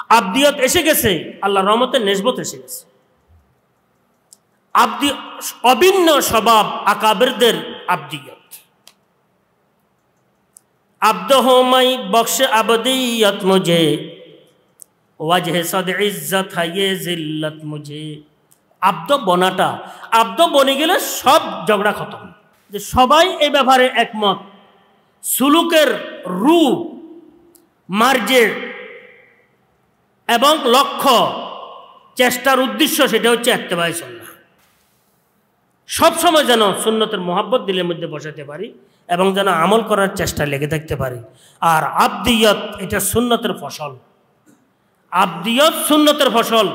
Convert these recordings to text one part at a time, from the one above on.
আবদিয়ত এসে গেছে, আল্লাহর রহমতের নিসবত এসে গেছে। অভিন্ন স্বভাব আকাবিরদের আবদিয়ত। আব্দ হোমাই বক্সে আবদিয়ত মুঝে, ওয়াজহে সদ ইজ্জত হায়ে জিল্লত মুঝে। আব্দ বনাটা, আব্দ বনে গেলে সব ঝগড়া খতম। যে সবাই এই ব্যাপারে একমত, সুলুকের রূপ, মার্জে এবং লক্ষ্য, চেষ্টার উদ্দেশ্য সেটা হচ্ছে ইত্তেবায়ে সুন্নাহ। সবসময় যেন সুন্নতের মোহাব্বত দিলের মধ্যে বসাতে পারি এবং যেন আমল করার চেষ্টায় লেগে থাকতে পারি। আর আবদিয়ত এটা সুন্নতের ফসল। আবদিয়ত সুন্নতের ফসল।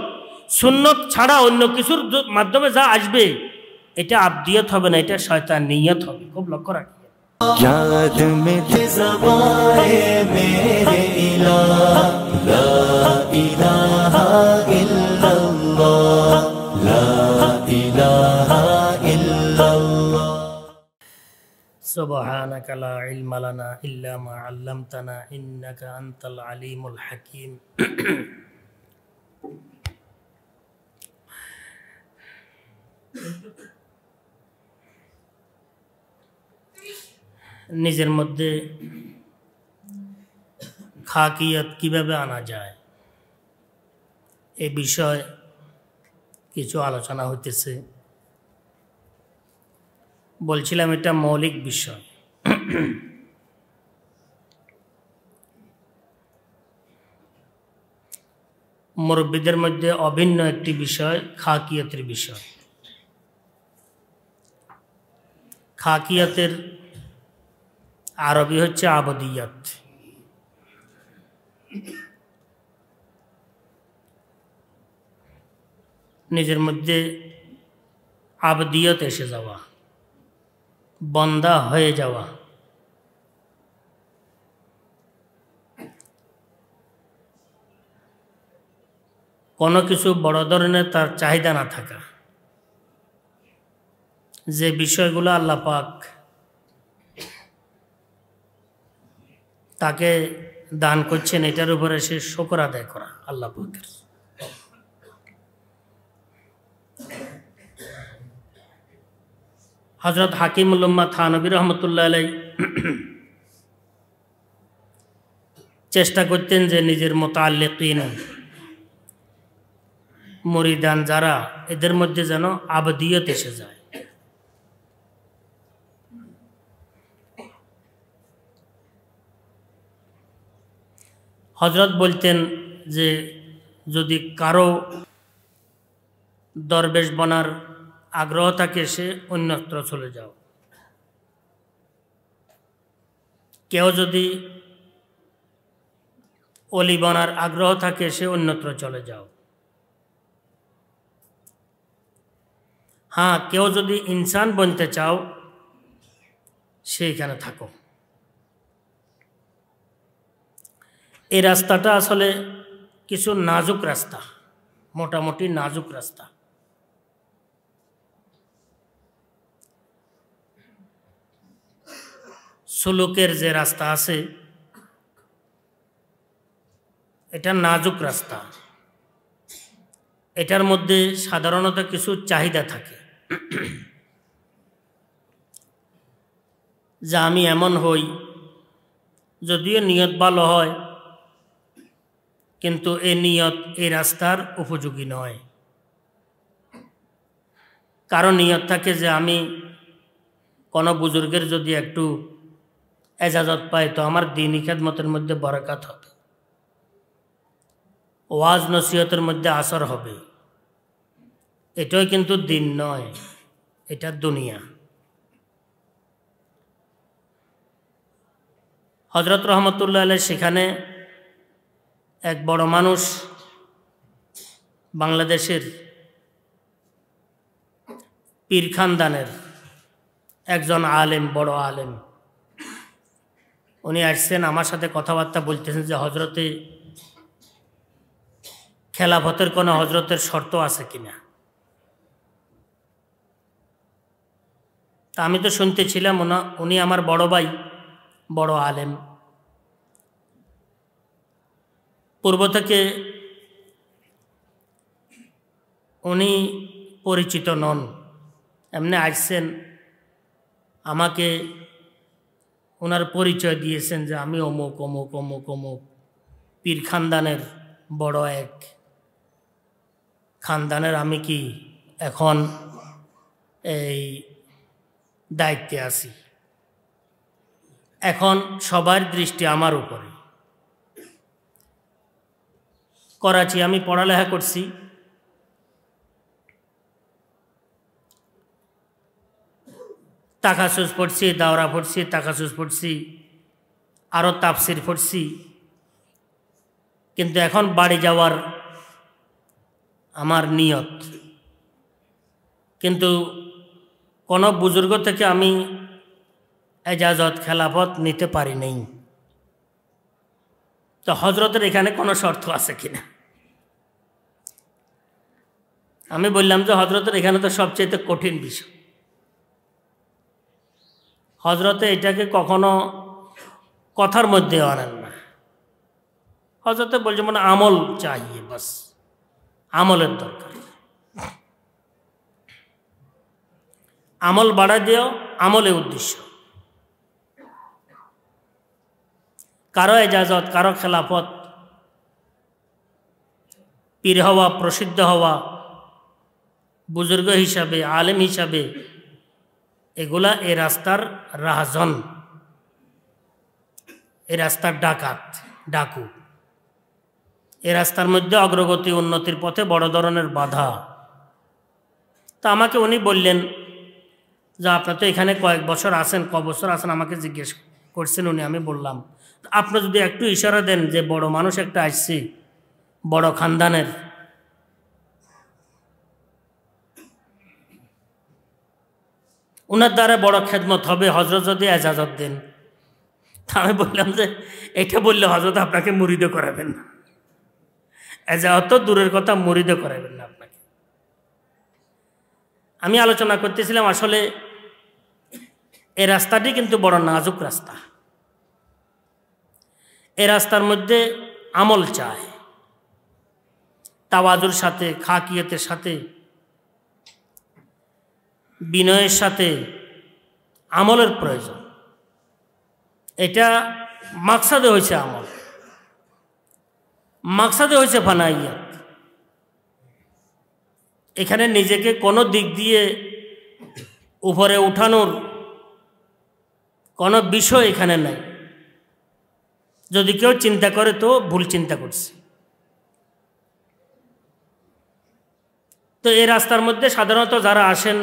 সুন্নত ছাড়া অন্য কিছুর মাধ্যমে যা আসবে এটা আবদিয়ত হবে না, এটা শয়তান নিয়ত হবে। খুব লক্ষ্য রাখি। याद में थे ज़बाए मेरे इलाह, ला इलाहा इल्लल्लाह, ला इलाहा इल्लल्लाह। सुब्हानक ला इल्मा लना इल्ला मा अल्लमतना इन्नका अंतल अलीमुल हकीम। নিজের মধ্যে খাকিয়ত কিভাবে আনা যায় এ বিষয়ে কিছু আলোচনা হইতেছে। বলছিলাম এটা মৌলিক বিষয়। মুরব্বীদের মধ্যে অভিন্ন একটি বিষয় খাকিয়তের বিষয়। খাকিয়তের আরবি হচ্ছে আবদিয়ত। নিজের মধ্যে আবদিয়ত এসে যাওয়া, বন্দা হয়ে যাওয়া। কোনো কিছু বড় ধরনের তার চাহিদা না থাকা, যে বিষয়গুলো আল্লাহ পাক তাকে দান করছেন এটার উপরে সে শুকর আদায় করা আল্লাহ পাকের। হযরত হাকিমুল উম্মাহ থানবী রহমতুল্লাহ আলাইহি চেষ্টা করতেন যে নিজের মুতাআল্লিকিন মুরিদান যারা, এদের মধ্যে যেন আবদিয়ত এসে যায়। হযরত বলতেন যে যদি কারো দরবেশ বনার আগ্রহ থাকে সে অন্যত্র চলে যাও, কেউ যদি অলি বনার আগ্রহ থাকে সে অন্যত্র চলে যাও। হ্যাঁ, কেউ যদি ইনসান বনতে চাও সেইখানে থাকো। এই রাস্তাটা আসলে কিছু নাজুক রাস্তা, মোটামুটি নাজুক রাস্তা। সুলুকের যে রাস্তা আছে এটা নাজুক রাস্তা। এটার মধ্যে সাধারণত কিছু চাহিদা থাকে, যে আমি এমন হই, যদিও নিয়ত ভালো হয় কিন্তু এই নিয়ত এই রাস্তার উপযোগী নয়। কারণ নিয়ত থাকে যে আমি কোনো বুজুর্গের যদি একটু এজাজত পাই তো আমার দ্বীনি খেদমতের মধ্যে বরকত হবে, ওয়াজ নসিহতের মধ্যে আসর হবে। এটাই কিন্তু দিন নয়, এটা দুনিয়া। হযরত রহমতুল্লাহ আলাইহি সেখানে এক বড় মানুষ, বাংলাদেশের পীর খানদানের একজন আলেম, বড় আলেম, উনি আসছেন আমার সাথে কথাবার্তা বলতেছেন যে হজরতে খেলাফতের কোনো হজরতের শর্ত আছে কিনা। তা আমি তো শুনতেছিলাম উনি আমার বড় ভাই, বড় আলেম। পূর্ব থেকে উনি পরিচিত নন, এমনি আসছেন, আমাকে ওনার পরিচয় দিয়েছেন যে আমি অমুক অমুক অমুক অমুক পীর খানদানের বড় এক খানদানের আমি কি এখন এই দায়িত্বে আছি, এখন সবার দৃষ্টি আমার উপরে। করাচি আমি পড়ালেখা করছি, তাকাসুস পড়ছি, দাওরা পড়ছি, তাকাসুস পড়ছি, আরও তাফসির পড়ছি, কিন্তু এখন বাড়ি যাওয়ার আমার নিয়ত, কিন্তু কোনো বুজুর্গ থেকে আমি এজাজত খেলাফত নিতে পারি নাই। তো হজরতের এখানে কোনো শর্ত আছে কিনা? আমি বললাম যে হজরতের এখানে তো সবচেয়ে কঠিন বিষয়, হজরতে এটাকে কখনো কথার মধ্যে আনেন না। হজরতে বলছে মানে আমল চাইয়ে, বাস আমলের দরকার, আমল বাড়া দিও, আমলে উদ্দেশ্য। কারো এজাজত, কারো খেলাফত, পীর হওয়া, প্রসিদ্ধ হওয়া, বুজুর্গ হিসাবে, আলেম হিসাবে, এগুলা এ রাস্তার রাহজন, এ রাস্তার ডাকু, এ রাস্তার মধ্যে অগ্রগতি উন্নতির পথে বড় ধরনের বাধা। তা আমাকে উনি বললেন যে আপনার তো এখানে কয়েক বছর আছেন, ক বছর আছেন আমাকে জিজ্ঞেস করছেন উনি। আমি বললাম আপনি যদি একটু ইশারা দেন যে বড় মানুষ একটা আসছে, বড় খানদানের, ওনার দ্বারা বড় খেদমত হবে, হজরত যদি এজাজত দেন। তা আমি বললাম যে এটা বললে হজরত আপনাকে মুরিদও করাবেন না, এজাজত তো দূরের কথা, মুরিদও করাবেন না আপনাকে। আমি আলোচনা করতেছিলাম আসলে এই রাস্তাটি কিন্তু বড় নাজুক রাস্তা, এই রাস্তার মধ্যে আমল চায়, তাওয়াজুর সাথে, খাকিয়তের সাথে, বিনয়ের সাথে আমলের প্রয়োজন। এটা মাকসাদে হয়েছে আমল, মাকসাদে হয়েছে ফানাইয়াত। এখানে নিজেকে কোনো দিক দিয়ে উপরে উঠানোর কোনো বিষয় এখানে নাই। যদি কেউ চিন্তা করে তো ভুল চিন্তা করছে। তো এই রাস্তার মধ্যে সাধারণত যারা আসেন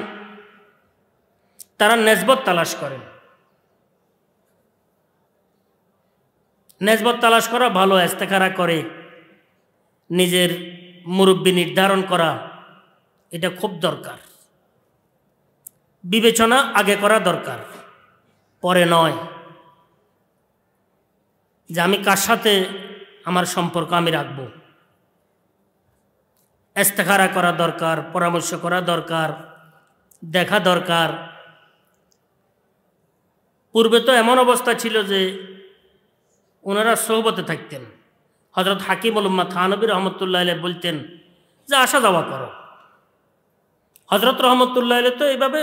তারা নেসবত তালাশ করেন। নেসবত তালাশ করা ভালো, ইস্তেখারা করে নিজের মুরব্বি নির্ধারণ করা, এটা খুব দরকার। বিবেচনা আগে করা দরকার, পরে নয়। যে আমি কার সাথে আমার সম্পর্ক আমি রাখব, ইস্তেখারা করা দরকার, পরামর্শ করা দরকার, দেখা দরকার। পূর্বে তো এমন অবস্থা ছিল যে ওনারা সোহবতে থাকতেন। হজরত হাকিমুল উম্মাহ থানবী রহমতুল্লাহ আলাইহি বলতেন যে আসা যাওয়া করো। হজরত রহমতুল্লাহ আলাইহি তো এইভাবে,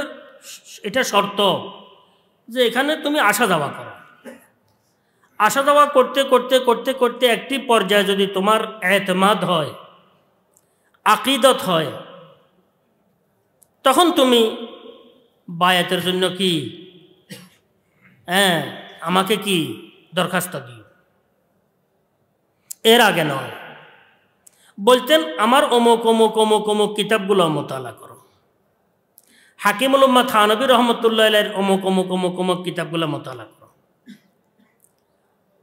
এটা শর্ত যে এখানে তুমি আসা যাওয়া করো। আসা যাওয়া করতে করতে করতে করতে একটি পর্যায়ে যদি তোমার এতেমাদ হয়, আকিদত হয়, তখন তুমি বায়াতের জন্য কি আমাকে কি দরখাস্ত দিও, এর আগে নয়। বলতেন আমার অমুক অমুক অমুক অমুক কিতাবগুলো মোতালা করো। হাকিমুল উম্মাহ থানবী রহমতুল্লাহ আলাইহির অমুক অমুক অমুক অমুক কিতাবগুলো মোতালা করো।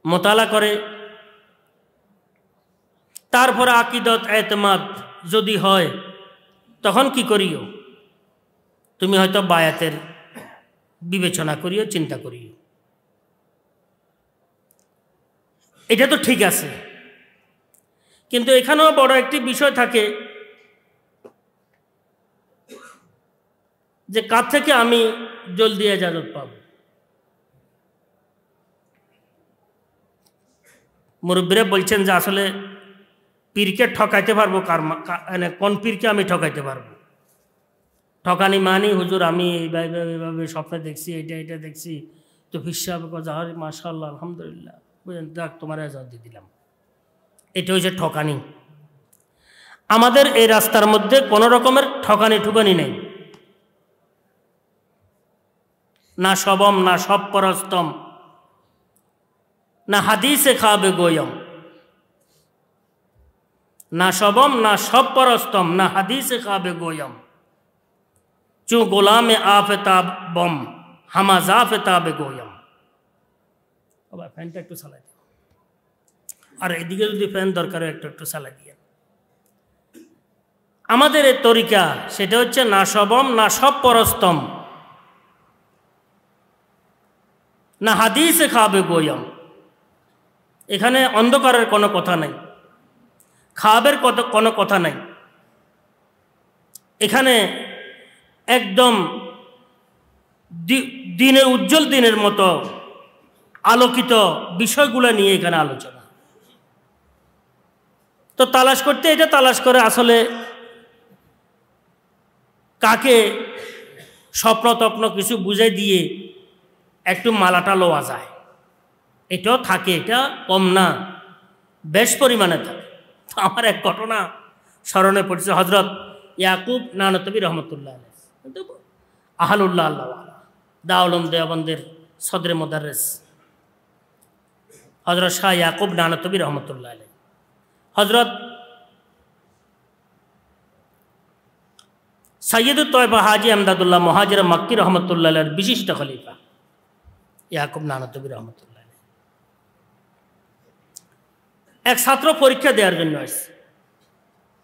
মোতালা করে তারপরে আকিদত এতেমাদ যদি হয়, তখন কি করিও, তুমি হয়তো বায়াতের বিবেচনা করিও, চিন্তা করিও। এটা তো ঠিক আছে, কিন্তু এখানেও বড় একটি বিষয় থাকে যে কার থেকে আমি জলদি এজাজত পাব। মুরব্বীরা বলছেন যে আসলে পীরকে ঠকাইতে পারবো মানে কোন পীরকে আমি ঠকাইতে পারবো? ঠকানি মানি হুজুর আমি এইভাবে স্বপ্নে দেখছি, এটা দেখছি, তো পীর সাহেব কয় মাশাআল্লাহ আলহামদুলিল্লাহ, বুঝলেন, যাক তোমার এজাজত দিয়ে দিলাম। এটা হচ্ছে ঠকানি। আমাদের এই রাস্তার মধ্যে কোনো রকমের ঠকানি নেই, না শবম, না সব পরস্তম, না হাদিসে খাবে গোয়ম, না শবম, না সব পরস্তম, না হাদিসে খাবে গোয়ম, চু গোলামে আফেতাব বম, হামাজা ফেতাবে গোয়ম। আবার ফ্যানটা একটু চালাই দিও, আর এদিকে যদি ফ্যান দরকার একটু চালাই দিয়ে। আমাদের এই তরিকা সেটা হচ্ছে না শবম, না সব পরস্তম, না হাদিসে খাবে গোয়ম। এখানে অন্ধকারের কোনো কথা নাই, খাবের কোনো কথা নাই। এখানে একদম দিনের উজ্জ্বল দিনের মতো আলোকিত বিষয়গুলো নিয়ে এখানে আলোচনা। তো তালাশ করতে এটা তালাশ করে আসলে কাকে স্বপ্ন তপ্ন কিছু বুঝাই দিয়ে একটু মালাটা লওয়া যায়, এটাও থাকে, এটা কম না, বেশ পরিমাণে থাকে। তো আমার এক ঘটনা স্মরণে পড়ছে, হজরত ইয়াকুব নানতবী রহমতুল্লাহ আহলুল্লাহ আল্লাহ দাউলম দেওবন্দের সদরে মোদারেস হজরত শাহ ইয়াকুব নানতবী রহমতুল্লাহ আলাই, হজরত সৈয়দুত তয়বা হাজি আমদাদুল্লাহ মুহাজির মক্কি রহমতুল্লাহ আলাইহির বিশিষ্ট খলিফা ইয়াকুব নানতবী রহমতুল্লাহ আলাই এক ছাত্র পরীক্ষা দেওয়ার জন্য আসছে,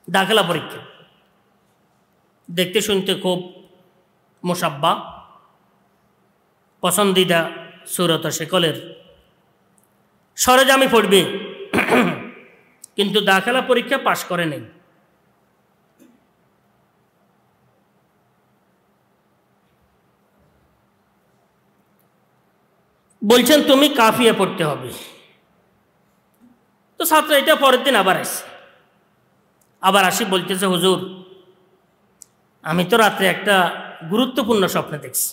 দাখিলা পরীক্ষা। দেখতে শুনতে খুব মোসাব্বা, পছন্দিদা সুরত শেকলের, সরেজামি পড়বে, কিন্তু দাখিলা পরীক্ষা পাশ করে নেই। বলছেন তুমি কাফিয়া পড়তে হবে। তো ছাত্র এটা পরের দিন আবার আসি বলতেছে, হুজুর আমি তো রাত্রে একটা গুরুত্বপূর্ণ স্বপ্ন দেখছি,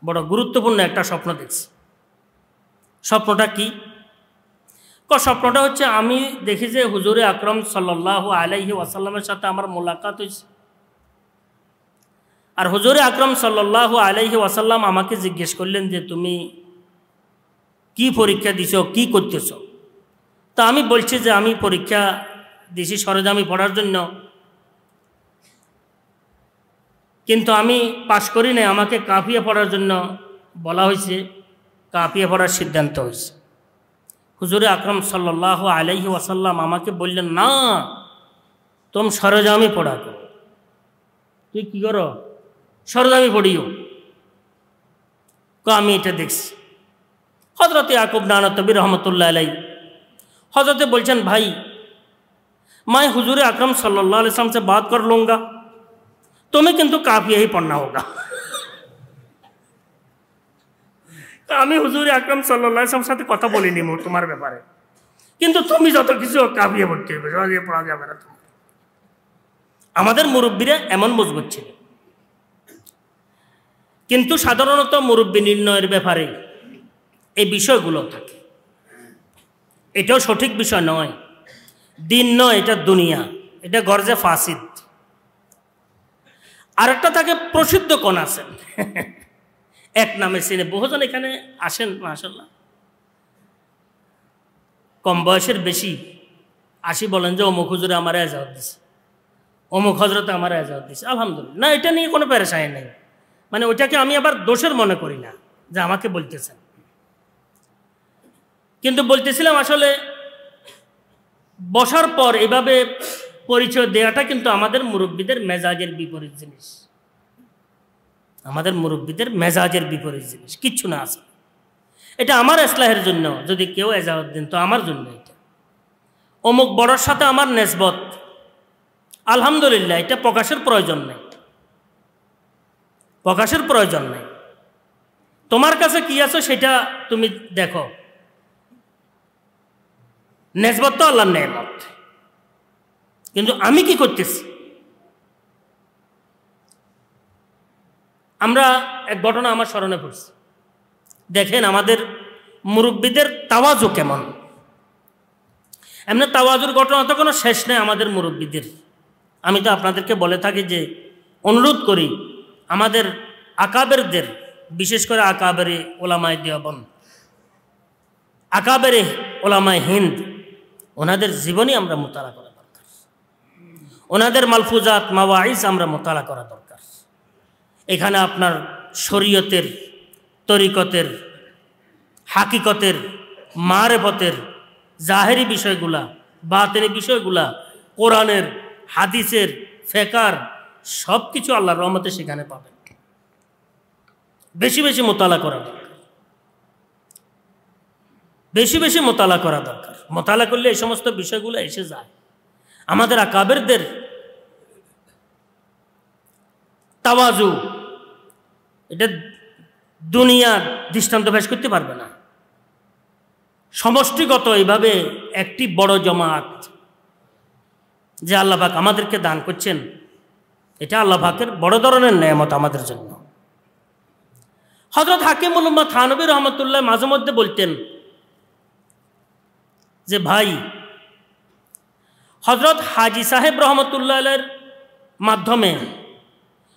বড় গুরুত্বপূর্ণ একটা স্বপ্ন দেখছি। স্বপ্নটা কি? স্বপ্নটা হচ্ছে আমি দেখি যে হুজুরে আকরম সাল্লাল্লাহু আলাইহি ওয়াসাল্লামের সাথে আমার মোলাকাত হয়েছে, আর হুজুরে আকরম সাল্লাল্লাহু আলাইহি ওয়াসাল্লাম আমাকে জিজ্ঞেস করলেন যে তুমি কি পরীক্ষা দিছো, কি করতেছ? তো আমি বলছি যে আমি পরীক্ষা দিছি সরেজামি পড়ার জন্য, কিন্তু আমি পাশ করি নাই, আমাকে কাফিয়া পড়ার জন্য বলা হয়েছে, কাফিয়া পড়ার সিদ্ধান্ত হয়েছে। হুজুরে আকরম সাল্লাল্লাহু আলাইহি ওয়াসাল্লাম আমাকে বললেন, না তুমি সরেজামি পড়া করো। তুই কি করো? সরেজামি পড়িও। আমি এটা দেখছি। হজরত ইয়াকুব নানতবী রহমতুল্লাহ আলাই हजरत बोलचन भाई मैं हुजूर अकरम सल्लल्लाहु अलैहि वसल्लम से बात कर लूँगा, तुम्हें किंतु काफिया ही पढ़ना होगा। আমি হুজুর আকরাম সাল্লাল্লাহু আলাইহি ওয়াসাল্লামের সাথে কথা বলিনি তোমার ব্যাপারে, কিন্তু তুমি যত কিছু কাফিয়া পড়তে হবে, সহজে পড়া যাবে না। আমাদের মুরব্বীরা এমন মজবুত ছিল, কিন্তু সাধারণত মুরব্বী নির্ণয়ের ব্যাপারে এই বিষয়গুলো থাকে। এটাও সঠিক বিষয় নয়, দিন নয়, এটা দুনিয়া, এটা গরজে ফাসিদ। আর একটা থাকে প্রসিদ্ধ কোন আছেন এক নামে চিনে, বহুজন এখানে আসেন মাশাআল্লাহ, কম বয়সের বেশি আসি বলেন যে অমুক হুজুরে আমার এজাজত দিছে, অমুক হজরতে আমার এজাজত দিছে, আলহামদুলিল্লাহ। না, এটা নিয়ে কোনো পেরেশানি নেই, মানে ওইটাকে আমি আবার দোষের মনে করি না যে আমাকে বলতেছেন। কিন্তু বলতেছিলাম আসলে বসার পর এভাবে পরিচয় দেওয়াটা কিন্তু আমাদের মুরব্বীদের মেজাজের বিপরীত জিনিস, আমাদের মুরব্বীদের মেজাজের বিপরীত জিনিস, কিচ্ছু না আছে। এটা আমার ইসলাহের জন্য যদি কেউ এজাজত দেন তো আমার জন্য, এটা অমুক বড়র সাথে আমার নেসবত, আলহামদুলিল্লাহ, এটা প্রকাশের প্রয়োজন নেই, প্রকাশের প্রয়োজন নেই। তোমার কাছে কি আছে সেটা তুমি দেখো, নেসবত তো আল্লাহর নেয়ামত, কিন্তু আমি কি করতেছি? আমরা এক ঘটনা আমার স্মরণে পড়ছি। দেখেন আমাদের মুরব্বীদের তাওয়াজু কেমন। এমনি তাওয়াজুর ঘটনা তো কোনো শেষ নেই আমাদের মুরব্বীদের। আমি তো আপনাদেরকে বলে থাকি যে, অনুরোধ করি আমাদের আকাবেরদের, বিশেষ করে আকাবেরে ওলামায়ে দেওবন্দ, আকাবেরে ওলামায়ে হিন্দ, ওনাদের জীবনী আমরা মোতালা করা দরকার, ওনাদের মালফুজাত মাওয়াইজ আমরা মোতালা করা দরকার। এখানে আপনার শরীয়তের, তরিকতের, হাকিকতের, মারেফতের, জাহেরি বিষয়গুলা, বাতেনি বিষয়গুলা, কোরআনের, হাদিসের, ফেকার সব কিছু আল্লাহর রহমতে সেখানে পাবেন। বেশি বেশি মোতালা করা দরকার, বেশি বেশি মোতালা করা দরকার। মোতালা করলে এই সমস্ত বিষয়গুলো এসে যায়। আমাদের আকাবেরদের তাওয়াজু, এটা দুনিয়ার দৃষ্টান্ত পেশ করতে পারবে না। সমষ্টিগত এইভাবে একটি বড় জমাত যে আল্লাহ পাক আমাদেরকে দান করছেন, এটা আল্লাহ পাকের বড় ধরনের নেয়ামত আমাদের জন্য। হযরত হাকিমুল উম্মাহ থানভী রহমতুল্লাহ মাঝে মধ্যে বলতেন যে, ভাই, হযরত হাজী সাহেব রহমতুল্লাহের মাধ্যমে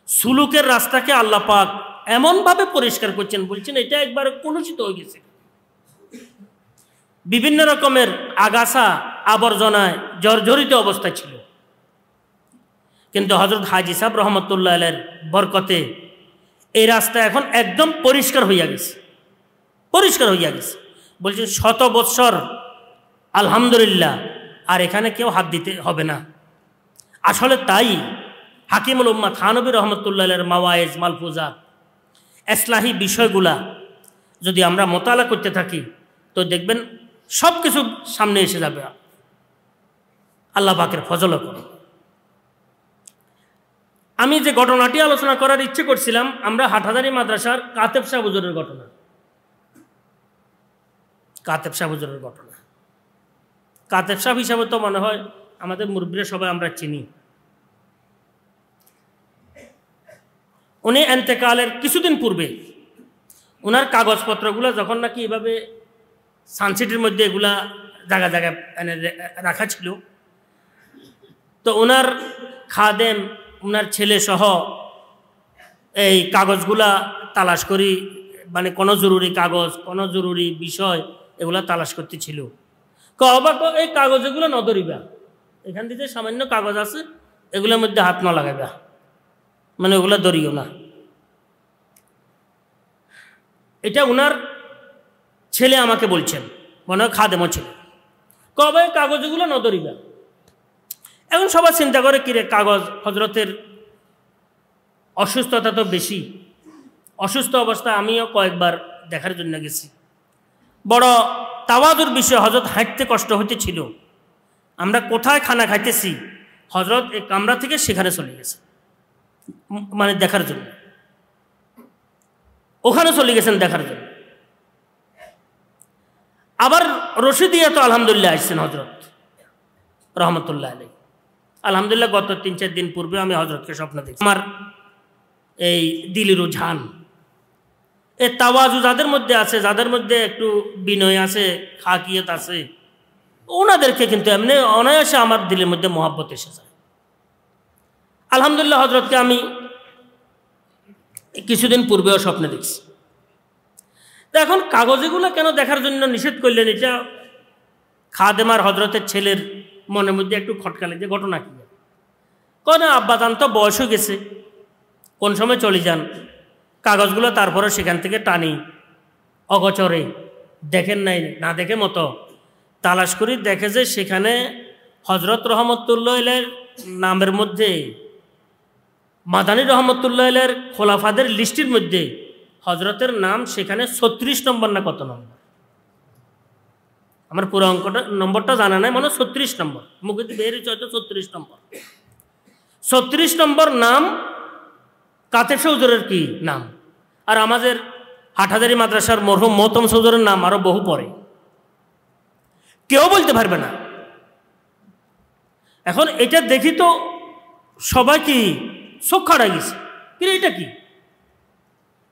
সুলুকের রাস্তাকে আল্লাহ পাক এমনভাবে পরিষ্কার করছেন, বলছেন এটা একবার কলুষিত হয়ে গেছে, বিভিন্ন রকমের আগাছা আবর্জনায় জর্জরিত অবস্থা ছিল, কিন্তু হযরত হাজী সাহেব রহমতুল্লাহের বরকতে এই রাস্তা এখন একদম পরিষ্কার হইয়া গেছে, পরিষ্কার হইয়া গেছে। বলছেন 100 বৎসর আলহামদুলিল্লাহ আর এখানে কেউ হাত দিতে হবে না। আসলে তাই হাকিমুল উম্মাহ থানভী রহমতুল্লাহের মাওয়াইজ, মালফুজাত, ইসলাহি বিষয়গুলা যদি আমরা মোতালা করতে থাকি তো দেখবেন সব কিছু সামনে এসে যাবে আল্লাহ পাকের ফজল করে। আমি যে ঘটনাটি আলোচনা করার ইচ্ছে করছিলাম, আমরা হাটহাজারী মাদ্রাসার কাতেব শাহ হুজুরের ঘটনা। কাতেব শাহ হুজুরের ঘটনা, কাতেব শাহ হিসাবে তো মনে হয় আমাদের মুরব্বীরা সবাই আমরা চিনি। উনি এন্তেকালের কিছুদিন পূর্বে ওনার কাগজপত্রগুলো যখন নাকি এভাবে সানসিটির মধ্যে এগুলা জায়গা জায়গায় এনে রাখা ছিল, তো ওনার খাদেম, ওনার ছেলে সহ এই কাগজগুলা তালাশ করি, মানে কোনো জরুরি কাগজ, কোনো জরুরি বিষয় এগুলা তালাশ করতেছিল। অবাক, এই কাগজ এগুলো ন ধরিবা, এখান থেকে সামান্য কাগজ আছে এগুলোর মধ্যে হাত না লাগাইবা, মানে ওগুলা ধরিও না। এটা ওনার ছেলে আমাকে বলছেন, মনে হয় খাদেমও ছেলে, কবে কাগজগুলো ন ধরিবা। এখন সবাই চিন্তা করে কিরে কাগজ, হজরতের অসুস্থতা তো বেশি, অসুস্থ অবস্থা আমিও কয়েকবার দেখার জন্য গেছি। বড় তাওয়াজুর বিষয়, হজরত হাঁটতে কষ্ট হতেছিল, আমরা কোথায় খানা খাইতেছি, হজরত এই কামরা থেকে সেখানে চলে গেছে, মানে দেখার জন্য, ওখানে চলে গেছেন দেখার জন্য। আবার রশিদিয়া তো আলহামদুলিল্লাহ আসছেন হজরত রহমতুল্লাহ আলাইহি। আলহামদুলিল্লাহ গত 3-4 দিন পূর্বে আমি হজরতকে স্বপ্ন দেখছি। আমার এই দিলি রুঝান, এই তাওয়াজু যাদের মধ্যে আছে, যাদের মধ্যে একটু বিনয় আছে, খাকিয়ত আছে, ওনাদেরকে কিন্তু এমনি অনায়াসে আমার দিলের মধ্যে মহাব্বত এসে যায়। আলহামদুলিল্লাহ হজরতকে আমি কিছুদিন পূর্বেও স্বপ্নে দেখছি। তো এখন কাগজেগুলো কেন দেখার জন্য নিষেধ করলেন, এটা খাদেমার হজরতের ছেলের মনের মধ্যে একটু খটকালে যে ঘটনা কি, কেন আব্বা যান তো বয়স হয়ে গেছে, কোন সময় চলে যান, কাগজগুলো তারপরে সেখান থেকে টানি অগচরে, দেখেন নাই, না দেখে মতো তালাশ করি, দেখে যে সেখানে হজরত রহমতুল্লাহের নামের মধ্যে, মাদানী রহমতুল্লাহের খোলাফাদের লিস্টের মধ্যে হজরতের নাম সেখানে 36 নম্বর না কত নম্বর, আমার পুরো অঙ্কটা নম্বরটা জানা নাই, মনে 36 নম্বর, মুখে বেরিয়েছে হয়তো 36 নম্বর। 36 নম্বর নাম কাতেব শাহ হুজুরের কি নাম, আর আমাদের হাটহাজারী মাদ্রাসার মরহুম মোহতম হুজুরের নাম আরো বহু পরে। কেউ বলতে পারবে না। এখন এটা দেখি তো সবাই কি চোখ খাড়া গেছে, কিন্তু এটা কি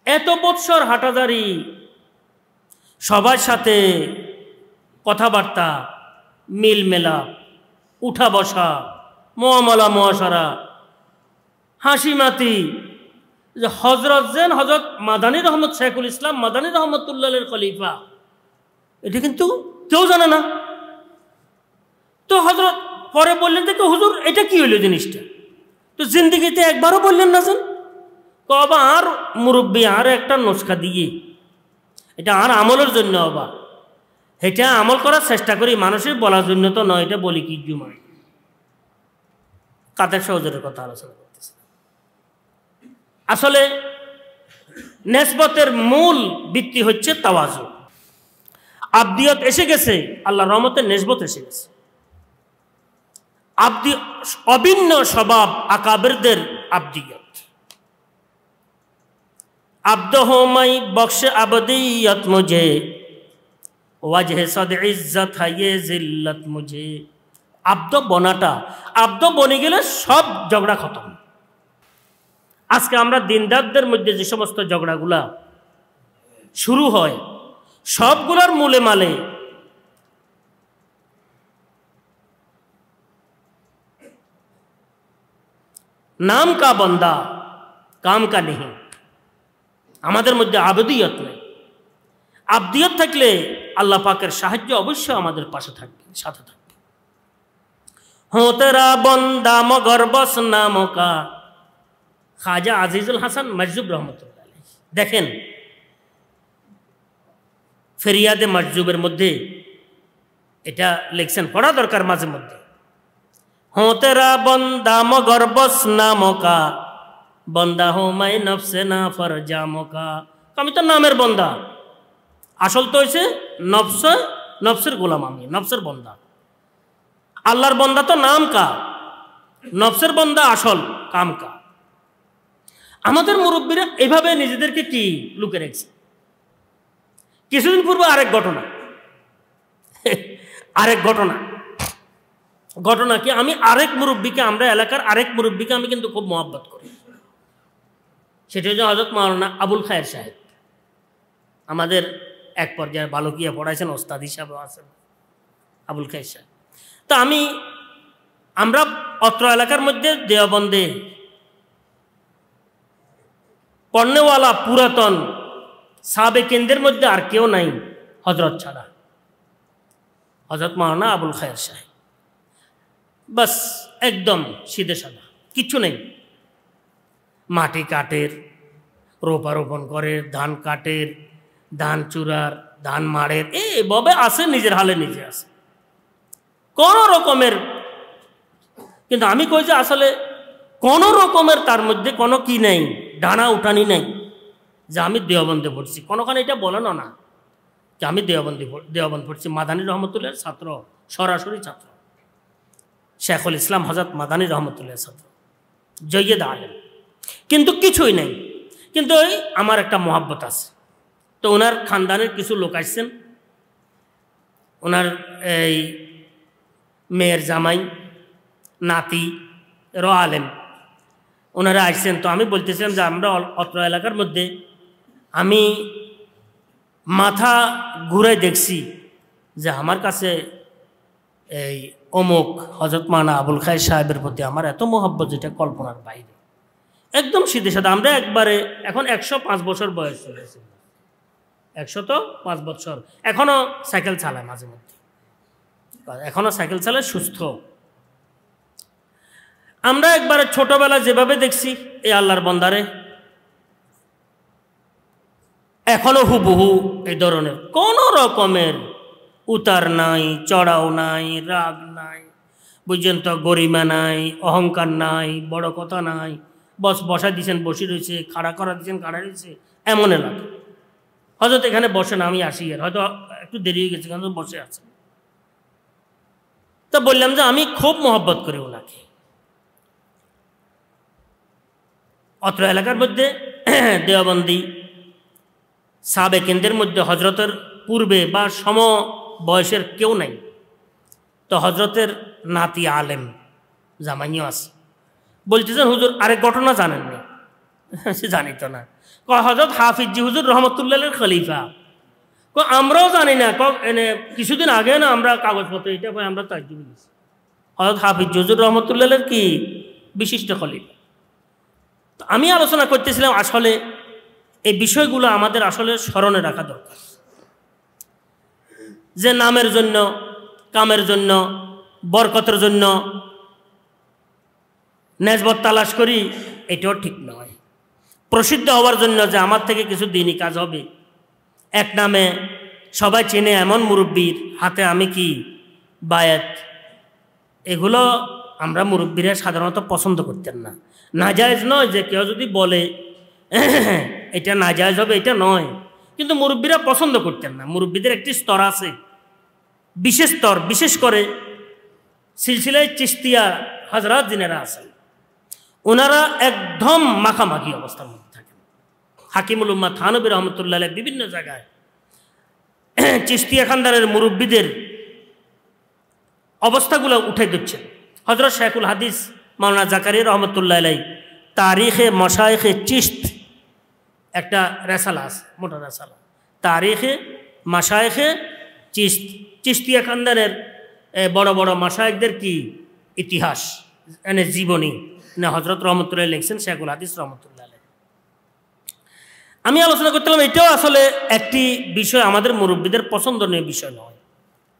এত বৎসর হাঁটাদারি, সবার সাথে কথাবার্তা, মিল মেলা, উঠা বসা, মোয়ামলা মহাসারা, হাসি মাতি, যে হজরত যেন হজরত মাদানী রহমত শেখুল ইসলাম মাদানী রহমতুল্লাহের খলিফা, এটা কিন্তু কেউ জানে না। তো হজরত পরে বললেন যে হুজুর এটা কি হইল জিনিসটা, তো জিন্দিগিতে একবারও বললেন না যেন, কবা আর মুরব্বী আর একটা নুসখা দিয়ে এটা আর আমলের জন্য হবা, এটা আমল করার চেষ্টা করি, মানুষের বলার জন্য তো নয়, এটা বলি কি জুমায়। কাদের সহজের কথা আলোচনা করতেছে। আসলে নেসবতের মূল ভিত্তি হচ্ছে তাওয়াজু। আবদিয়ত এসে গেছে, আল্লাহর রহমতের নেসবত এসে গেছে। অভিন্ন স্বভাব আকাবেরদের আবদিয়ত। আব্দ হোমাই বক্সে আবদিয়ত মুঝে, ওয়াজহে সদ ইজ্জত হায়ে জিল্লত মুঝে। আব্দ বনাটা, আব্দ বনে গেলে সব ঝগড়া খতম। আজকে আমরা দিনদারদের মধ্যে যে সমস্ত ঝগড়াগুলা শুরু হয়, সবগুলোর মূলে মালে নাম কা বন্দা কাম কা নেই। আমাদের মধ্যে আবদিয়ত নেই। আবদিয়ত থাকলে আল্লাহ পাকের সাহায্য অবশ্যই আমাদের পাশে থাকবে, সাথে থাকবে। হো তেরা বন্দা মগর বস নাম কা, খাজা আজিজুল হাসান মজজুব রহমতুল্লাহ আলাইহি। দেখেন ফেরিয়াদে মজজুবের মধ্যে এটা লিখছেন, পড়া দরকার মাঝে মধ্যে। হো তেরা বন্দা মগর বস নাম কা, বন্দা হো মাই নফসে না ফরজাম কা। আমি তো নামের বন্দা, আসল তো হয়েছে নফসের গোলাম, আমি নফসের বন্দা। আল্লাহর বন্দা তো নাম কা, নফসের বন্দা আসল, কাম কা। আমাদের মুরব্বীরা এভাবে নিজেদেরকে কি লুকে রেখেছে। কিছুদিন পূর্বে আরেক ঘটনা কি, আমি আরেক মুরব্বীকে, আমরা এলাকার আরেক মুরব্বীকে আমি কিন্তু খুব মহব্বত করি। সেটা হচ্ছে হযরত মাওলানা আবুল খায়ের সাহেব। আমাদের এক পর্যায়ে বালকিয়া পড়াইছেন, ওস্তাদ হিসাবেও আছেন আবুল খায়ের সাহেব। তো আমরা অত্র এলাকার মধ্যে দেওবন্দে পণ্যওয়ালা পুরাতন সাবেকিনদের মধ্যে আর কেউ নাই হজরত ছাড়া, হজরত মাওলানা আবুল খায়ের সাহেব। বাস একদম সিধে সাদা, কিচ্ছু নেই। মাটি কাটের, রোপারোপণ করে, ধান কাটের, ধান চূড়ার, ধান মাড়ের, এভাবে আসে, নিজের হালে নিজে আসে কোন রকমের। কিন্তু আমি কই যে আসলে কোন রকমের তার মধ্যে কোনো কি নেই, ডানা উঠানি নেই যে আমি দেওবন্দে পড়ছি। কোনোখানে এটা বলেন না যে আমি দেওবন্দ পড়ছি। মাদানী রহমতুল্লাহর ছাত্র, সরাসরি ছাত্র, শেখুল ইসলাম হযরত মাদানী রহমতুল্লাহর ছাত্র, জয়্যেদ আলেম, কিন্তু কিছুই নেই। কিন্তু ওই আমার একটা মহাব্বত আছে। তো ওনার খানদানের কিছু লোক আসছেন, ওনার এই মেয়ের জামাই, নাতি এর আলেম, ওনারা আসছেন। তো আমি বলতেছিলাম যে আমরা অত্র এলাকার মধ্যে আমি মাথা ঘুরে দেখছি যে আমার কাছে এই অমুক হযরত মাওলানা আবুল খায়ের সাহেবের প্রতি আমার এত মহব্বত, যেটা কল্পনার বাইরে। একদম সিধে সাদা। আমরা একবারে এখন 105 বছর বয়স চলেছে, 105 বছর, এখনো সাইকেল চালায়, মাঝে মধ্যে এখনো সাইকেল চালায়, সুস্থ। আমরা একবারে ছোটবেলা যেভাবে দেখছি এই আল্লাহর বন্দারে, এখনো হুবহু এই ধরনের, কোন রকমের উতার নাই, চড়াও নাই, রাগ নাই, বুঝছেন তো, গরিমা নাই, অহংকার নাই, বড় কথা নাই। বসা দিয়েছেন বসে রয়েছে, খাড়া করা দিয়েছেন খাড়া রয়েছে, এমন লাগে হয়তো এখানে বসেন, আমি আসি, আর হয়তো একটু দেরি হয়ে গেছে, কিন্তু বসে আছে। তো বললাম যে আমি খুব মহব্বত করি ওনাকে। অত্র এলাকার মধ্যে দেওবন্দি সাবেকিনদের মধ্যে হজরতের পূর্বে বা সম বয়সের কেউ নাই, তো হজরতের নাতি আলেম জামাইও আছে, বলতেছেন হুজুর আরেক ঘটনা জানেন না? সে জানি তো না। হজরত হাফিজি হুজুর রহমতুল্লাহের খলিফা। আমরাও জানি না। এনে কিছুদিন আগে না আমরা কাগজপত্র এটা পাই, আমরা তার জন্য হজরত হাফিজ হুজুর রহমতুল্লাহের কি বিশিষ্ট খলিফা। তো আমি আলোচনা করতেছিলাম আসলে এই বিষয়গুলো আমাদের আসলে স্মরণে রাখা দরকার, যে নামের জন্য, কামের জন্য, বরকতের জন্য নেজবত তালাশ করি, এটাও ঠিক নয়। প্রসিদ্ধ হওয়ার জন্য যে আমার থেকে কিছু দিনই কাজ হবে, এক নামে সবাই চেনে এমন মুরব্বীর হাতে আমি কি বায়াত, এগুলো আমরা মুরব্বীরা সাধারণত পছন্দ করতেন না। নাজায়েজ নয় যে কেউ যদি বলে এটা নাজায়েজ হবে, এটা নয়, কিন্তু মুরব্বীরা পছন্দ করতেন না। মুরব্বীদের একটি স্তর আছে, বিশেষ স্তর, বিশেষ করে সিলসিলায় চিশতিয়া হযরত যিনারা আছেন, ওনারা একদম মাখামাখি অবস্থার মধ্যে থাকেন। হাকিমুল উম্মাহ থানবী রহমতুল্লাহ আলাইহি বিভিন্ন জায়গায় চিশতিয়া খানদানের মুরব্বীদের অবস্থাগুলো উঠে দিচ্ছেন। হযরত শেখুল হাদিস মাওলানা জাকারিয়া রহমতুল্লাহ আলাইহি তারিখে মশায়েখে চিশত একটা রেসালা আছে, মোটা রেসালা, তারিখে মশায়েখে চিশত, চিশতিয়া খানদানের বড় বড় মশায়েখদের কি ইতিহাস, এনে জীবনী না হযরত রহমতুল্লাহ লিখছেন, শেখুল হাদিস রহমতুল্লাহ আলাইহি। আমি আলোচনা করতেলাম এটাও আসলে একটি বিষয় আমাদের মুরব্বীদের পছন্দনীয় বিষয় নয়,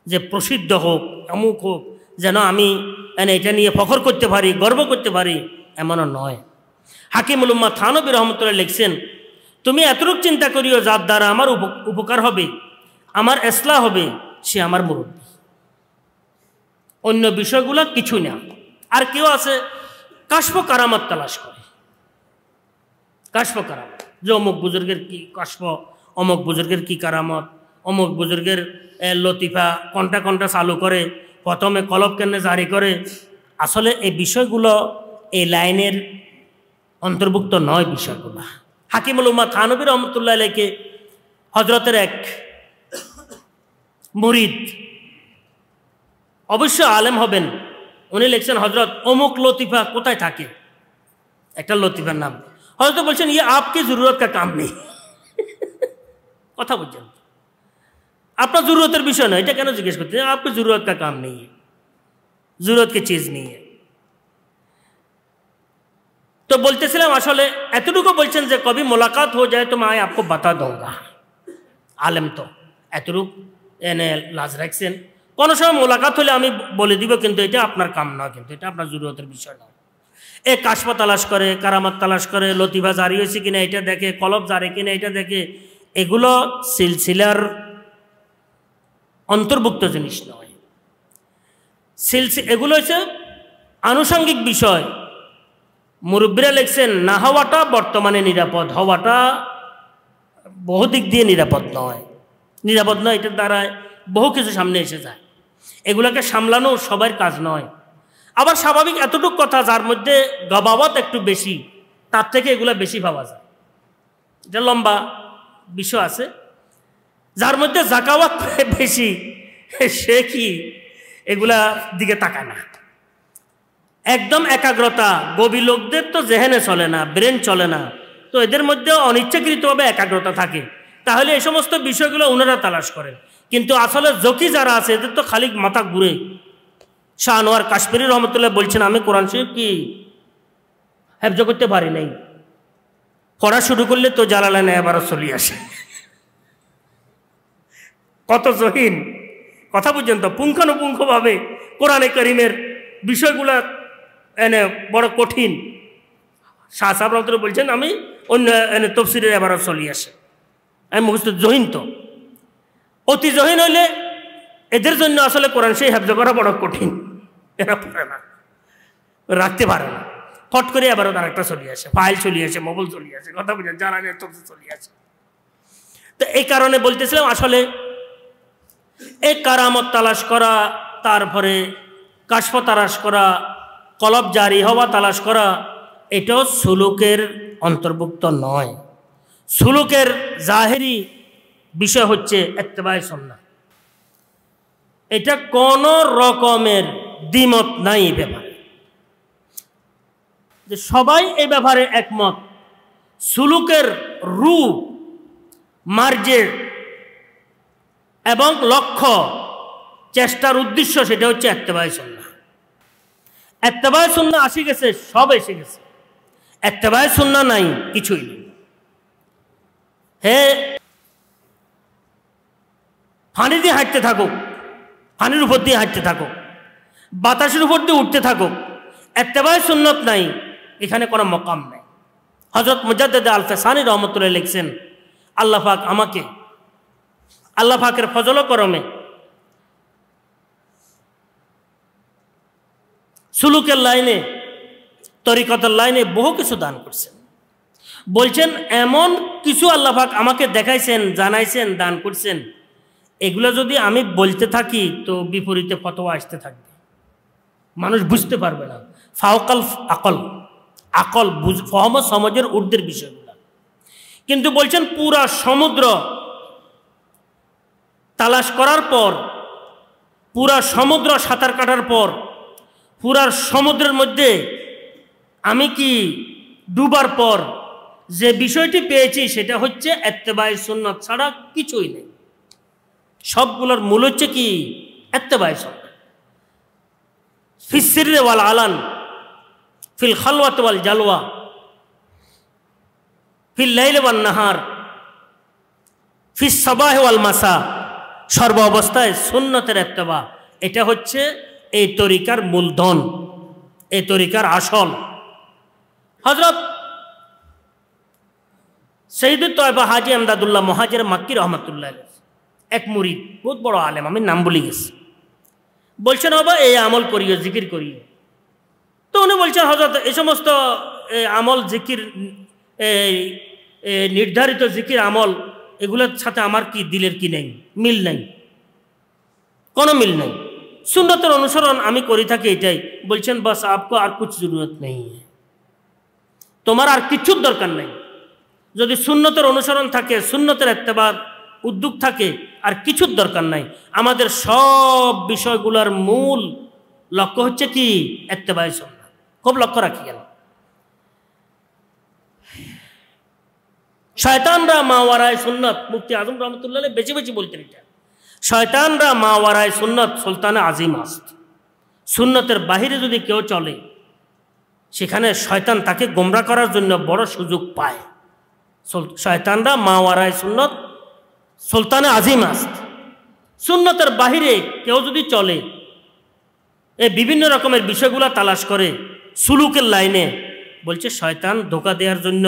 যে প্রসিদ্ধ হোক, অমুক হোক, যেন আমি এটা নিয়ে ফখর করতে পারি, গর্ব করতে পারি, এমনও নয়। হাকিমুল উম্মাহ থানবী রহমতুল্লাহ লিখছেন, তুমি এতটুকু চিন্তা করিও যার দ্বারা আমার উপকার হবে, আমার ইসলাহ হবে, সে আমার মুরব্বী, অন্য বিষয়গুলো কিছুই না। আর কেউ আছে কাশফ কারামত তালাশ করে, কাশফ কারামত, যে অমুক বুজুর্গের কি কাশফ, অমুক বুজুর্গের কি কারামত, অমুক বুজুর্গের লতিফা কন্টা কন্টা চালু করে, প্রথমে কলব কেন্দ্রে জারি করে। আসলে এই বিষয়গুলো এই লাইনের অন্তর্ভুক্ত নয় বিষয়গুলো। হাকিমুল উম্মাহ থানবী রহমতুল্লাহ আলাইহি হজরতের এক মুরিদ, অবশ্য আলেম হবেন, উনি লিখছেন হজরত অমুক লতিফা কোথায় থাকে, একটা লতিফার নাম। হজরত বলছেন ইয়ে আপকে জরুরত কা কাম নেই। কথা বলছেন, আপনার জরুরতের বিষয় নয়, এটা কেন জিজ্ঞেস করতে, আপকে জরুরত কা কাম নেই, জরুরত কি চিজ নেই। তো বলতেছিলাম আসলে এতটুকু বলছেন যে কবি মোলাকাত হয়ে যায় তো मैं आपको बता दूंगा। আলেম তো এতটুকু এনে লাজ রাখছেন, কোনো সময় মোলাকাত হলে আমি বলে দিব, কিন্তু এটা আপনার কাম নয়, কিন্তু এটা আপনার জরুরতের বিষয় নয়। এ কাশফা তালাশ করে, কারামাত তালাশ করে, লতিফা জারি হয়েছে কিনা এটা দেখে, কলব জারি কিনা এটা দেখে, এগুলো সিলসিলার অন্তর্ভুক্ত জিনিস নয়। এগুলো হচ্ছে আনুষঙ্গিক বিষয়। মুরব্বীরা লিখছেন না হওয়াটা বর্তমানে নিরাপদ, হওয়াটা বহু দিক দিয়ে নিরাপদ নয়। নিরাপদ নয়, এটার দ্বারা বহু কিছু সামনে এসে যায়। এগুলোকে সামলানো সবার কাজ নয়। আবার স্বাভাবিক এতটুকু কথা, যার মধ্যে গবাবত একটু বেশি, তার থেকে এগুলা বেশি পাওয়া যায়। এটা লম্বা বিষয় আছে। যার মধ্যে জাকাওয়াত বেশি, সে কি এগুলা দিকে তাকায় না। একদম একাগ্রতা, গভীর লোকদের তো জেহেনে চলে না, ব্রেন চলে না, তো এদের মধ্যে অনিচ্ছাকৃতভাবে একাগ্রতা থাকে। তাহলে এই সমস্ত বিষয়গুলো ওনারা তালাশ করেন। কিন্তু আসলে জকি যারা আছে এদের তো খালি মাথা ঘুরে। শাহ আনোয়ার কাশ্মীরি রহমতুল্লাহ বলছেন আমি কোরআন শরীফ কি হেফজ করতে পারি নাই, পড়া শুরু করলে তো জালালাইন এবারও চলে আসে। কত জহিন কথা বুঝছেন তো, পুঙ্খানুপুঙ্খভাবে কোরআনে করিমের বিষয়গুলা এনে বড় কঠিন। শাহ সাহেব রহমতুল্লাহ বলছেন আমি অন্য এনে তফসিরের এবারও চলে আসে। আমি মুখস্থ জহিন তো, অতি জহিন হইলে এদের জন্য আসলে কোরআন সেই হেফজ করা বড় কঠিন। এরা পারে না, রাখতে পারে না, ফট করে এবারও তার একটা চলে আসে, ফাইল চলে আসে, মোবাইল চলে আসে, কথা বুঝেন, জানা নেই তফসির চলে আসে। তো এই কারণে বলতেছিলাম আসলে এই কারামত তালাশ করা, তারপরে কাশফ তালাশ করা, কলব জারি হওয়া তালাশ করা, এটাও সুলুকের অন্তর্ভুক্ত নয়। সুলুকের জাহেরি বিষয় হচ্ছে ইত্তেবায়ে সুন্নাহ। এটা কোনো রকমের দ্বিমত নাই এই ব্যাপারে, যে সবাই এই ব্যাপারে একমত। সুলুকের রূপ, মার্জের এবং লক্ষ্য, চেষ্টার উদ্দেশ্য সেটা হচ্ছে ইত্তেবায়ে সুন্নাহ। ইত্তেবায়ে সুন্নাহ আসি গেছে, সব এসে গেছে। ইত্তেবায়ে সুন্নাহ নাই, কিছুই নেই। হে পানি দিয়ে হাঁটতে থাকুক, পানির উপর দিয়ে হাঁটতে থাকুক, বাতাসের উপর দিয়ে উঠতে থাকুক, ইত্তেবায়ে সুন্নাত নাই, এখানে কোনো মকাম নাই। হযরত মুজাদ্দিদ আল ফেসানি রহমতুল্লাহ লিখছেন, আল্লাহ পাক আমাকে আল্লাহ পাকের ফজল করমে সুলুকের লাইনে, তরিকতের লাইনে বহু কিছু দান করছেন। বলছেন এমন কিছু আল্লাহ পাক আমাকে দেখাইছেন, জানাইছেন, দান করছেন, এগুলো যদি আমি বলতে থাকি তো বিপরীতে ফতোয়া আসতে থাকবে, মানুষ বুঝতে পারবে না। ফাওকাল আকল, আকল ফহম সমাজের ঊর্ধ্বের বিষয়গুলো। কিন্তু বলছেন পুরা সমুদ্র তালাশ করার পর, পুরা সমুদ্র সাঁতার কাটার পর, পুরা সমুদ্রের মধ্যে আমি কি ডুবার পর যে বিষয়টি পেয়েছি সেটা হচ্ছে ইত্তেবায়ে সুন্নাত ছাড়া কিছুই নেই। সবগুলোর মূল হচ্ছে কি? ইত্তেবায়ে সুন্নাত। ফিস সিররি ওয়াল আলান, ফিল খালওয়াত ওয়াল জালওয়া, ফিল লাইল ওয়ান নাহার, ফিস সাবাহ ওয়াল মাসা, সর্ব অবস্থায় সুন্নতের ইত্তেবা। এটা হচ্ছে এই তরিকার মূলধন, এই তরিকার আসল। হযরত সৈয়দুত তয়বা হাজী আমদাদুল্লাহ মুহাজির মাক্কি রহমতুল্লাহ এক মুরিদ, বহুত বড় আলেম, আমি নাম বলে গেছি। বলছেন বাবা এই আমল করিও, জিকির করিও। তো উনি বলছেন হযরত এই সমস্ত আমল জিকির, নির্ধারিত জিকির আমল, এগুলোর সাথে আমার কি দিলের কি নেই, মিল নাই, কোনো মিল নেই। সুন্নতের অনুসরণ আমি করি থাকি, এটাই। বলছেন বাস আপকো আর কুছ জরুরত নেই, তোমার আর কিছুর দরকার নেই। যদি সুন্নতের অনুসরণ থাকে, সুন্নতের ইত্তেবার উদ্যোগ থাকে, আর কিছুর দরকার নাই। আমাদের সব বিষয়গুলোর মূল লক্ষ্য হচ্ছে কি? ইত্তেবায়ে সুন্নাহ। খুব লক্ষ্য রাখি গেল। শয়তানরা মাওয়ারায় সুন্নাত, মুফতি আজম রহমতুল্লাহ বেশি বেশি বলতেন এটা। শয়তানরা মাওয়ারায় সুন্নাত সুলতানে আজিম আস্ত। সুন্নতের বাহিরে যদি কেউ চলে, সেখানে শয়তান তাকে গোমরা করার জন্য বড় সুযোগ পায়। শয়তানরা মাওয়ারায় সুন্নত সুলতানে আজিম আস্ত। সুন্নতের বাহিরে কেউ যদি চলে, এই বিভিন্ন রকমের বিষয়গুলো তালাশ করে সুলুকের লাইনে, বলছে শয়তান ধোঁকা দেওয়ার জন্য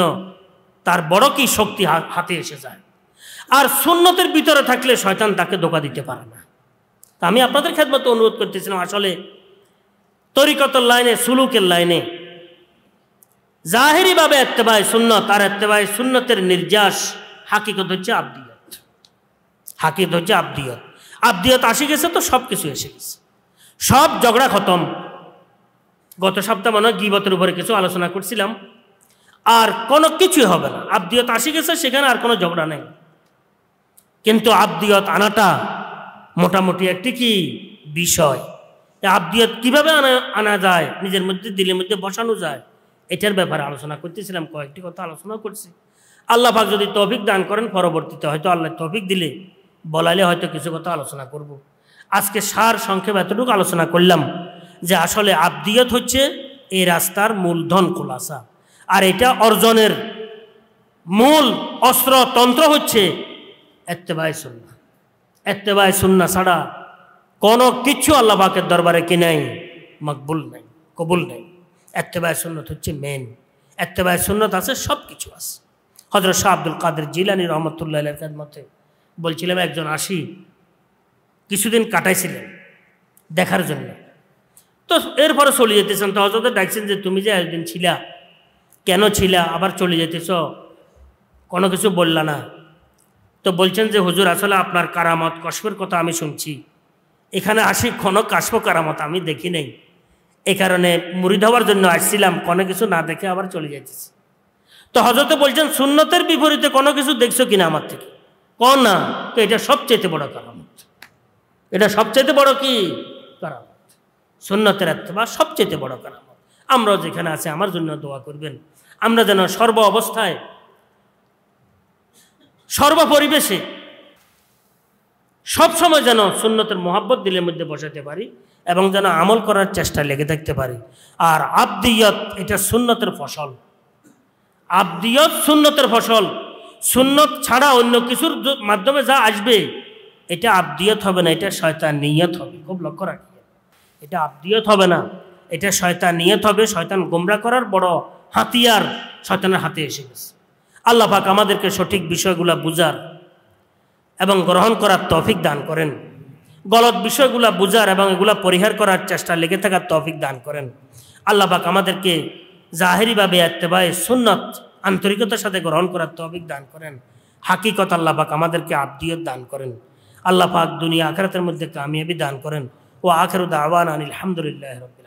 তার বড় কি শক্তি হাতে এসে যায়। আর সুন্নতের ভিতরে থাকলে শয়তান তাকে ধোঁকা দিতে পারে না। তা আমি আপনাদের খেদমতে অনুরোধ করতেছিলাম, আসলে তরিকতের লাইনে, সুলুকের লাইনে জাহেরিভাবে ইত্তেবায়ে সুন্নাত আর ইত্তেবায়ে সুন্নাতের নির্যাস হাকিকত হচ্ছে আবদিয়ত। হাকিকত হচ্ছে আবদিয়ত। আবদিয়ত আসে গেছে তো সব কিছু এসে গেছে, সব ঝগড়া খতম। গত সপ্তাহ মনে হয় গীবতের উপরে কিছু আলোচনা করছিলাম, আর কোনো কিছুই হবে না। আবদিয়ত আসে গেছে, সেখানে আর কোনো ঝগড়া নেই। কিন্তু আবদিয়ত আনাটা মোটামুটি একটি কি বিষয়। আবদিয়ত কিভাবে আনা যায়, নিজের মধ্যে দিলের মধ্যে বসানো যায়, এটার ব্যাপারে আলোচনা করতেছিলাম। কয়েকটি কথা আলোচনা করছি। আল্লাহ পাক যদি তৌফিক দান করেন, পরবর্তীতে হয়তো আল্লাহ তৌফিক দিলে বলাইলে হয়তো কিছু কথা আলোচনা করব। আজকে সার সংক্ষেপ এতটুকু আলোচনা করলাম যে আসলে আবদিয়ত হচ্ছে এই রাস্তার মূলধন, খোলাসা। আর এটা অর্জনের মূল অস্ত্র তন্ত্র হচ্ছে ইত্তেবায়ে সুন্নাহ। ইত্তেবায়ে সুন্নাহ ছাড়া কোনো কিছু আল্লাহ পাকের দরবারে কি নাই, মকবুল নাই, কবুল নাই। ইত্তেবায়ে সুন্নাত হচ্ছে মেন। ইত্তেবায়ে সুন্নাত আছে, সব কিছু আছে। হযরত শাহ আব্দুল কাদের জিলানী রহমতুল্লাহ আলাইহির খেদমতে বলছিলাম, একজন আসি কিছুদিন কাটাইছিলেন দেখার জন্য। তো এরপরে চলে যেতেছেন। তো হযরত ডাকছেন যে তুমি যে একদিন ছিলা, কেন ছিলা, আবার চলে যেতেছ, কোনো কিছু বললা না। তো বলছেন যে হুজুর আসলে আপনার কারামত কশফের কথা আমি শুনছি, এখানে আসি কোনো কাশফ কারামত আমি দেখি নাই, এই কারণে মুরিদ হওয়ার জন্য আসছিলাম, কোনো কিছু না দেখে আবার চলে যাইতেছি। তো হযরত বলছেন সুন্নতের বিপরীতে কোনো কিছু দেখছো কিনা আমার থেকে? কন না। তো এটা সবচেয়ে বড় কারামত। এটা সবচেয়ে বড় কি কারামত, সুন্নতের ইত্তেবা সবচেয়ে বড় কারামত। আমরাও যেখানে আছি আমার জন্য দোয়া করবেন, আমরা যেন সর্ব অবস্থায় সর্ব পরিবেশে সবসময় যেন সুন্নতের মোহাব্বত দিলের মধ্যে বসাতে পারি এবং যেন আমল করার চেষ্টা লেগে থাকতে পারি। আর আবদিয়ত এটা সুন্নতের ফসল, আবদিয়ত সুন্নতের ফসল। সুন্নত ছাড়া অন্য কিছুর মাধ্যমে যা আসবে এটা আবদিয়ত হবে না, এটা শয়তান নিয়ত হবে। খুব লক্ষ্য রাখবেন, এটা আবদিয়ত হবে না, এটা শয়তান নিয়ত হবে। শয়তান গোমরা করার বড় হাতিয়ার শয়তানের হাতে এসে গেছে। আল্লাহ পাক আমাদেরকে সঠিক বিষয়গুলো বুঝার এবং গ্রহণ করার তৌফিক দান করেন, গলত বিষয়গুলো বুঝার এবং এগুলা পরিহার করার চেষ্টা লেগে থাকার তৌফিক দান করেন। আল্লাহ পাক আমাদেরকে জাহেরিভাবে ইত্তেবায়ে সুন্নাত আন্তরিকতার সাথে গ্রহণ করার তৌফিক দান করেন। হাকিকত আল্লাহ পাক আমাদেরকে আবদিয়ত দান করেন। আল্লাহ পাক দুনিয়া আখিরাতের মধ্যে কামিয়াবি দান করেন। ও আখিরু দাওয়ানা আনিল হামদুলিল্লাহি রাব্বিল আলামিন।